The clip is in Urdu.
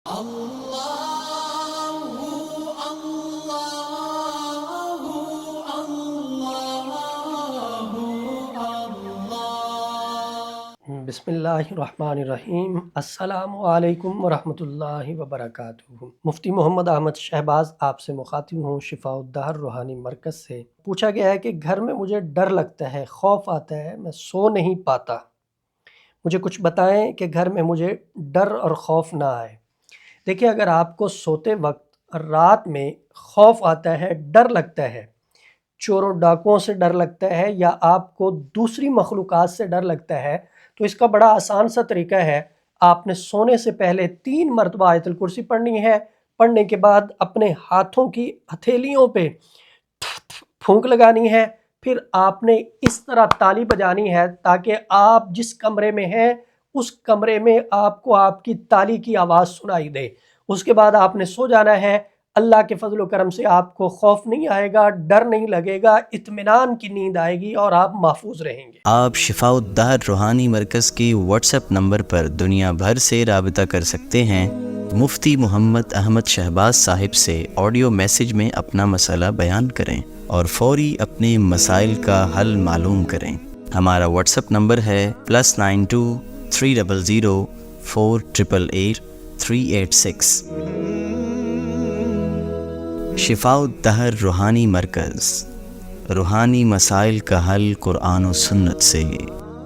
بسم اللہ الرحمن الرحیم۔ السلام علیکم ورحمۃ اللہ وبرکاتہ۔ مفتی محمد احمد شہباز آپ سے مخاطب ہوں، شفاء الدہر روحانی مرکز سے۔ پوچھا گیا ہے کہ گھر میں مجھے ڈر لگتا ہے، خوف آتا ہے، میں سو نہیں پاتا، مجھے کچھ بتائیں کہ گھر میں مجھے ڈر اور خوف نہ آئے۔ دیکھیں، اگر آپ کو سوتے وقت رات میں خوف آتا ہے، ڈر لگتا ہے، چوروں ڈاکوؤں سے ڈر لگتا ہے، یا آپ کو دوسری مخلوقات سے ڈر لگتا ہے، تو اس کا بڑا آسان سا طریقہ ہے۔ آپ نے سونے سے پہلے 3 مرتبہ آیت الکرسی پڑھنی ہے۔ پڑھنے کے بعد اپنے ہاتھوں کی ہتھیلیوں پہ پھونک لگانی ہے، پھر آپ نے اس طرح تالی بجانی ہے تاکہ آپ جس کمرے میں ہیں اس کمرے میں آپ کو آپ کی تالی کی آواز سنائی دے۔ اس کے بعد آپ نے سو جانا ہے۔ اللہ کے فضل و کرم سے آپ کو خوف نہیں آئے گا، ڈر نہیں لگے گا، اطمینان کی نیند آئے گی اور آپ محفوظ رہیں گے۔ آپ شفاء الدہر روحانی مرکز کی واٹس ایپ نمبر پر دنیا بھر سے رابطہ کر سکتے ہیں۔ مفتی محمد احمد شہباز صاحب سے آڈیو میسج میں اپنا مسئلہ بیان کریں اور فوری اپنے مسائل کا حل معلوم کریں۔ ہمارا واٹس ایپ نمبر ہے +92 300 4888 386۔ شفاء الدہر روحانی مرکز، روحانی مسائل کا حل قرآن و سنت سے۔